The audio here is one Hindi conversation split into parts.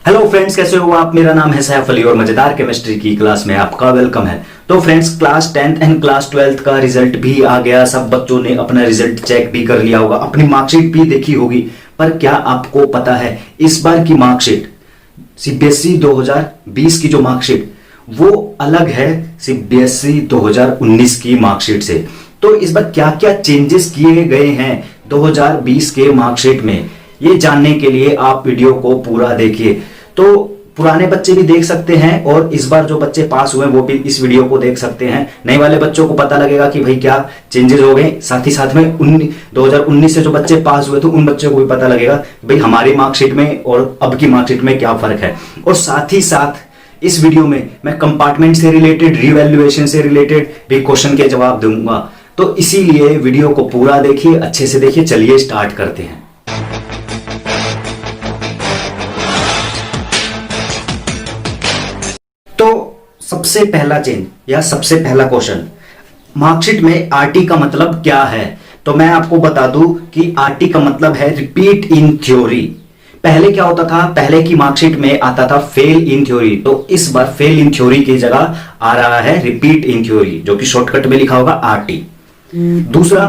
हेलो फ्रेंड्स, कैसे हो आप। मेरा नाम है सैफ अली और मजेदार केमिस्ट्री की क्लास में आपका वेलकम है। तो friends, class 10th and class 12th का रिजल्ट भी आ गया। सब बच्चों ने अपना रिजल्ट चेक भी कर लिया होगा, अपनी मार्कशीट भी देखी होगी। पर क्या आपको पता है इस बार की मार्कशीट सीबीएसई 2020 की जो मार्कशीट वो अलग है सीबीएसई 2019 की मार्कशीट से। तो इस बार क्या क्या चेंजेस किए गए हैं 2020 के मार्कशीट में, ये जानने के लिए आप वीडियो को पूरा देखिए। तो पुराने बच्चे भी देख सकते हैं और इस बार जो बच्चे पास हुए वो भी इस वीडियो को देख सकते हैं। नए वाले बच्चों को पता लगेगा कि भाई क्या चेंजेस हो गए। साथ ही साथ में 2019 से जो बच्चे पास हुए तो उन बच्चों को भी पता लगेगा भाई हमारी मार्कशीट में और अब की मार्कशीट में क्या फर्क है। और साथ ही साथ इस वीडियो में मैं कंपार्टमेंट से रिलेटेड, रीवैल्यूएशन से रिलेटेड भी क्वेश्चन के जवाब दूंगा। तो इसीलिए वीडियो को पूरा देखिए, अच्छे से देखिए। चलिए स्टार्ट करते हैं। तो सबसे पहला चेंज या सबसे पहला क्वेश्चन, मार्कशीट में आरटी का मतलब क्या है। तो मैं आपको बता दूं कि आरटी का मतलब है रिपीट इन थ्योरी। पहले क्या होता था, पहले की मार्कशीट में आता था फेल इन थ्योरी, तो इस बार फेल इन थ्योरी की जगह आ रहा है रिपीट इन थ्योरी, जो कि शॉर्टकट में लिखा होगा आरटी। दूसरा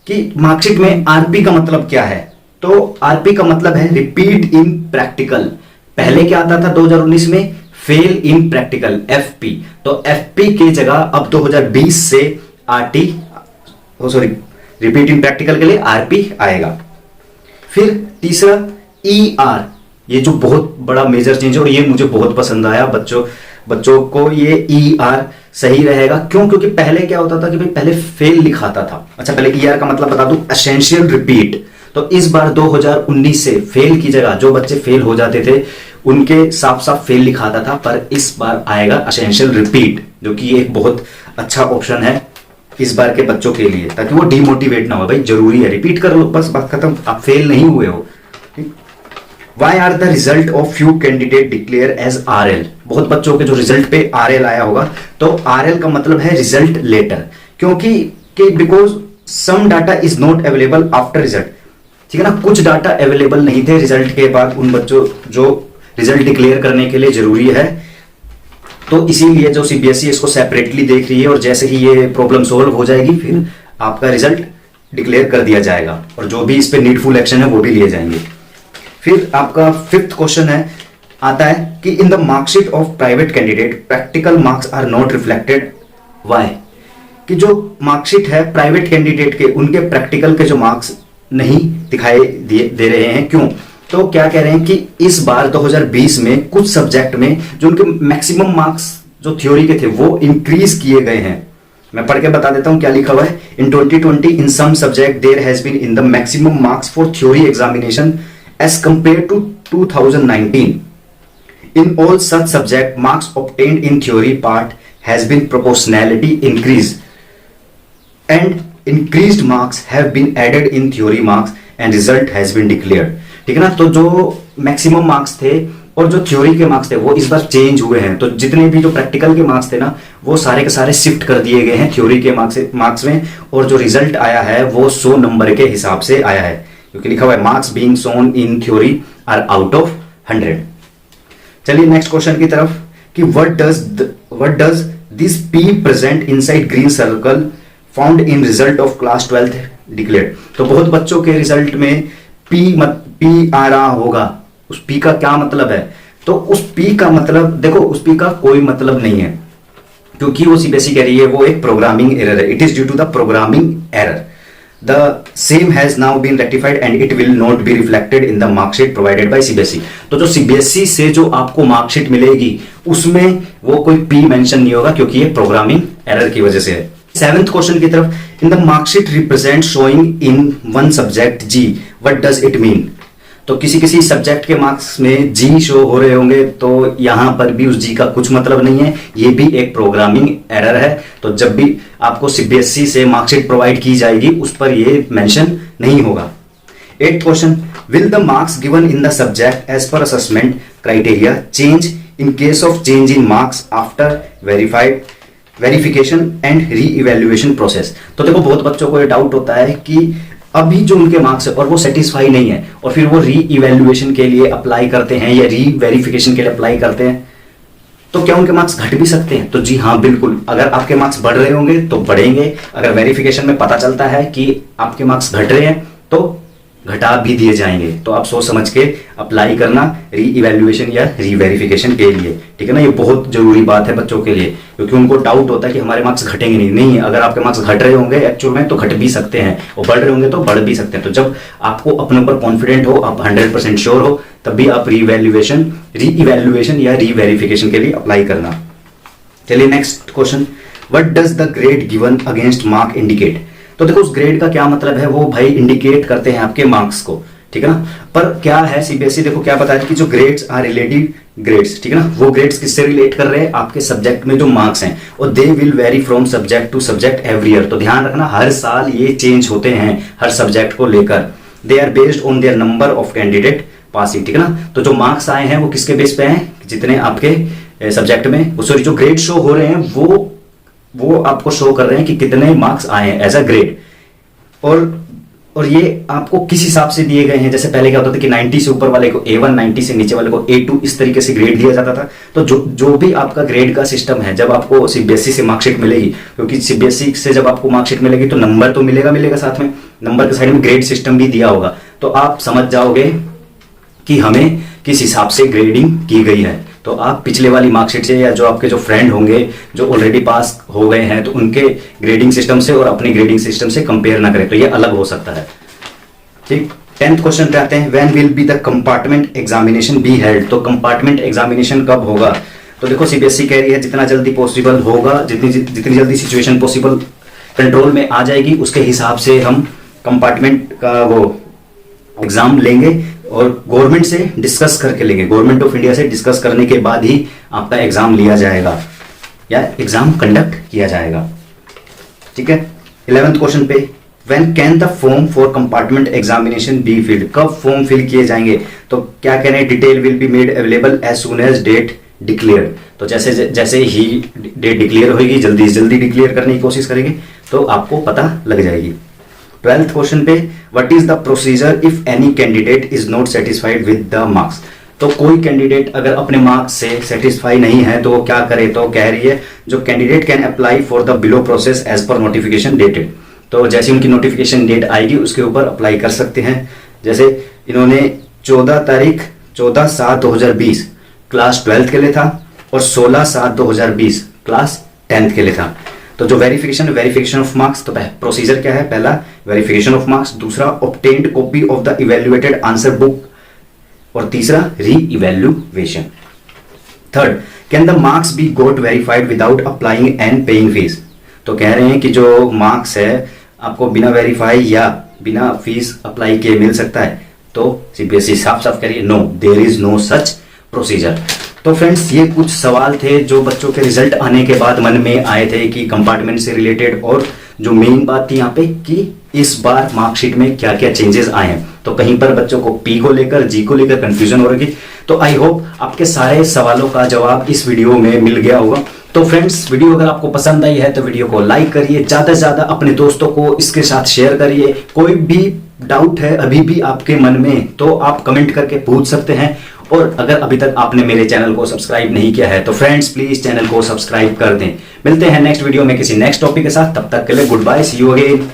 कि मार्कशीट में आरपी का मतलब क्या है, तो आरपी का मतलब है रिपीट इन प्रैक्टिकल। पहले क्या आता था 2019 में, फेल इन प्रैक्टिकल, एफपी। तो एफपी की जगह अब 2020 से RT, sorry, repeat in practical के लिए आरपी आएगा। फिर तीसरा ईआर, ये जो बहुत बड़ा मेजर चेंज है और ये मुझे बहुत पसंद आया। बच्चों को ये ईआर सही रहेगा। क्यों? क्योंकि पहले क्या होता था कि भाई पहले फेल लिखाता था। अच्छा, पहले ईआर का मतलब बता दूं, एसेंशियल रिपीट। तो इस बार 2019 से फेल की जगह, जो बच्चे फेल हो जाते थे उनके साफ साफ फेल लिखाता था, पर इस बार आएगा एसेंशियल रिपीट, जो कि एक बहुत अच्छा ऑप्शन है इस बार के बच्चों के लिए, ताकि वो डिमोटिवेट ना हो। भाई जरूरी है, रिपीट कर लो, बस बात खत्म, आप फेल नहीं हुए हो। Why are the result of few candidate declare as RL? बहुत बच्चों के जो रिजल्ट पे RL आया होगा, तो RL का मतलब है रिजल्ट लेटर। क्योंकि because some data is not available after result, ठीक है ना। कुछ डाटा अवेलेबल नहीं थे रिजल्ट के बाद उन बच्चों जो रिजल्ट डिक्लेयर करने के लिए जरूरी है। तो इसीलिए जो सीबीएसई इसको सेपरेटली देख रही है और जैसे ही ये प्रॉब्लम सोल्व हो जाएगी फिर आपका रिजल्ट डिक्लेयर कर दिया जाएगा और जो भी इस पे नीडफुल एक्शन है वो भी लिए जाएंगे। फिर आपका फिफ्थ क्वेश्चन है, आता है कि in the marksheet of private candidate practical marks are not reflected. Why? कि जो मार्कशीट है प्राइवेट कैंडिडेट के, उनके प्रैक्टिकल के जो मार्क्स नहीं दिखाई दे रहे हैं। क्यों? तो क्या कह रहे हैं कि इस बार 2020 में कुछ सब्जेक्ट में जो उनके मैक्सिमम मार्क्स जो थ्योरी के थे वो इंक्रीज किए गए हैं। मैं पढ़ के बता देता हूं क्या लिखा हुआ है। In 2020 in some subject there has been in the maximum marks for theory examination as compared to 2019. In all such subject, marks obtained in theory part has been proportionality increase and increased marks have been added in theory marks and result has been declared. ठीक है ना। तो जो मैक्सिमम मार्क्स थे और जो थ्योरी के मार्क्स थे वो इस बार चेंज हुए हैं। तो जितने भी जो प्रैक्टिकल के मार्क्स थे ना वो सारे के सारे शिफ्ट कर दिए गए हैं थ्योरी के मार्क्स में, और जो रिजल्ट आया है वो 100 नंबर के हिसाब से आया है, क्योंकि लिखा हुआ है marks being shown in theory are out of 100। चलिए नेक्स्ट क्वेश्चन की तरफ, कि what does this P present inside green circle found in result of class 12th declared. तो बहुत बच्चों के रिजल्ट में पी आ रहा होगा। उस पी का क्या मतलब है? तो उस पी का मतलब, देखो उस पी का कोई मतलब नहीं है, क्योंकि वो सीबीएसई कह रही है वो एक प्रोग्रामिंग एरर है। It is due to the programming error. The same has now been rectified and it will not be reflected in the mark sheet provided by CBSE. तो जो CBSE से जो आपको मार्कशीट मिलेगी उसमें वो कोई P मेंशन नहीं होगा, क्योंकि ये प्रोग्रामिंग एरर की वजह से है। 7th क्वेश्चन की तरफ, इन the marksheet represent showing in one subject G, what does it mean. तो किसी किसी सब्जेक्ट के मार्क्स में G शो हो रहे होंगे, तो यहां पर भी उस G का कुछ मतलब नहीं है, ये भी एक प्रोग्रामिंग एरर है। तो जब भी आपको सीबीएसई से मार्कशीट प्रोवाइड की जाएगी उस पर ये मेंशन नहीं होगा। 8th question, will the marks given in the subject as per assessment criteria change in case of change in marks after verification and re evaluation process. तो देखो बहुत बच्चों को ये डाउट होता है कि अभी जो उनके मार्क्स है और वो सेटिस्फाई नहीं है और फिर वो री इवेल्युएशन के लिए अप्लाई करते हैं या री वेरिफिकेशन के लिए अप्लाई करते हैं, तो क्या उनके मार्क्स घट भी सकते हैं? तो जी हाँ, बिल्कुल। अगर आपके मार्क्स बढ़ रहे होंगे तो बढ़ेंगे, अगर वेरिफिकेशन में पता चलता है कि आपके मार्क्स घट रहे हैं तो घटा भी दिए जाएंगे। तो आप सोच समझ के अप्लाई करना री इवेल्युएशन या री वेरिफिकेशन के लिए, ठीक है ना। ये बहुत जरूरी बात है बच्चों के लिए, क्योंकि उनको डाउट होता है कि हमारे मार्क्स घटेंगे नहीं, अगर आपके मार्क्स घट रहे होंगे एक्चुअल में तो घट भी सकते हैं, और बढ़ रहे होंगे तो बढ़ भी सकते हैं। तो जब आपको अपने ऊपर कॉन्फिडेंट हो, आप 100% श्योर हो, तब भी आप री इवेल्युएशन या री वेरिफिकेशन के लिए अप्लाई करना। चलिए next question, what does the grade given against mark indicate? तो देखो उस ग्रेड का क्या मतलब है, वो भाई इंडिकेट करते हैं आपके मार्क्स को, ठीक है ना। पर क्या है सीबीएसई देखो क्या बताया कि जो ग्रेड्स आर रिलेटिव ग्रेड्स, ठीक है ना, वो ग्रेड्स किससे रिलेट कर रहे हैं? आपके सब्जेक्ट में जो मार्क्स हैं, और they will vary from subject to subject every year. तो ध्यान रखना हर साल ये चेंज होते हैं हर सब्जेक्ट को लेकर। They are based on their number of candidate passing, ठीक है ना। तो जो मार्क्स आए हैं वो किसके बेस पे हैं? जितने आपके सब्जेक्ट में, सॉरी जो ग्रेड शो हो रहे हैं वो आपको शो कर रहे हैं कि कितने मार्क्स आए हैं एज अ ग्रेड। और ये आपको किस हिसाब से दिए गए हैं? जैसे पहले क्या होता था कि 90 से ऊपर वाले को A1, 90 से नीचे वाले को A2, इस तरीके से ग्रेड दिया जाता था। तो जो भी आपका ग्रेड का सिस्टम है, जब आपको सीबीएसई से मार्कशीट मिलेगी, क्योंकि सीबीएसई से जब आपको मार्कशीट मिलेगी तो नंबर तो मिलेगा साथ में, नंबर के साइड में ग्रेड सिस्टम भी दिया होगा। तो आप समझ जाओगे कि हमें किस हिसाब से ग्रेडिंग की गई है। तो आप पिछले वाली मार्कशीट से या जो आपके जो फ्रेंड होंगे जो ऑलरेडी पास हो गए हैं, तो उनके ग्रेडिंग सिस्टम से और अपने ग्रेडिंग सिस्टम से कंपेयर ना करें, तो ये अलग हो सकता है, ठीक। 10th क्वेश्चन पे आते हैं, when will be the compartment examination be held? तो कंपार्टमेंट एग्जामिनेशन कब होगा? तो देखो सीबीएसई कह रही है जितना जल्दी पॉसिबल होगा, जितनी जल्दी सिचुएशन पॉसिबल कंट्रोल में आ जाएगी, उसके हिसाब से हम कंपार्टमेंट का वो एग्जाम लेंगे और गवर्नमेंट से डिस्कस करके लेंगे। गवर्नमेंट ऑफ इंडिया से डिस्कस करने के बाद ही आपका एग्जाम लिया जाएगा या एग्जाम कंडक्ट किया जाएगा, ठीक है। 11th क्वेश्चन पे, when can the form for compartment examination be filled? कब फॉर्म फिल किए जाएंगे? तो क्या कह रहे हैं, detail will be made available as soon as date declare. तो जैसे ही डेट डिक्लेयर होगी, जल्दी से जल्दी डिक्लेयर करने की कोशिश करेंगे तो आपको पता लग जाएगी। 12th क्वेश्चन पे, what is the procedure if any candidate is not satisfied with the marks? तो कोई कैंडिडेट अगर अपने मार्क्स से सेटिस्फाई नहीं है तो वो क्या करे? तो कह रही है जो candidate can apply for the below process as per notification dated. तो जैसे उनकी नोटिफिकेशन डेट आएगी उसके ऊपर अप्लाई कर सकते हैं। जैसे इन्होंने 14/7/2020 क्लास 12th के लिए था और 16/7/2020 क्लास 10th के लिए था। तो जो वेरिफिकेशन ऑफ मार्क्स, तो प्रोसीजर क्या है? पहला वेरिफिकेशन ऑफ मार्क्स, दूसरा obtained copy of the evaluated answer book, और तीसरा re evaluation. Third, can the marks be got verified without applying and paying fees? तो कह रहे हैं कि जो मार्क्स है आपको बिना वेरीफाई या बिना फीस अप्लाई किए मिल सकता है। तो सीबीएसई साफ साफ कह रही है no, there is no such procedure. तो फ्रेंड्स ये कुछ सवाल थे जो बच्चों के रिजल्ट आने के बाद मन में आए थे कि कंपार्टमेंट से रिलेटेड, और जो मेन बात थी यहाँ पे कि इस बार मार्कशीट में क्या क्या चेंजेस आए हैं। तो कहीं पर बच्चों को पी को लेकर, जी को लेकर कंफ्यूजन हो रही थी। तो आई होप आपके सारे सवालों का जवाब इस वीडियो में मिल गया होगा। तो फ्रेंड्स वीडियो अगर आपको पसंद आई है तो वीडियो को लाइक करिए, ज्यादा से ज्यादा अपने दोस्तों को इसके साथ शेयर करिए। कोई भी डाउट है अभी भी आपके मन में तो आप कमेंट करके पूछ सकते हैं। और अगर अभी तक आपने मेरे चैनल को सब्सक्राइब नहीं किया है तो फ्रेंड्स प्लीज चैनल को सब्सक्राइब कर दें। मिलते हैं नेक्स्ट वीडियो में किसी नेक्स्ट टॉपिक के साथ, तब तक के लिए goodbye, see you again.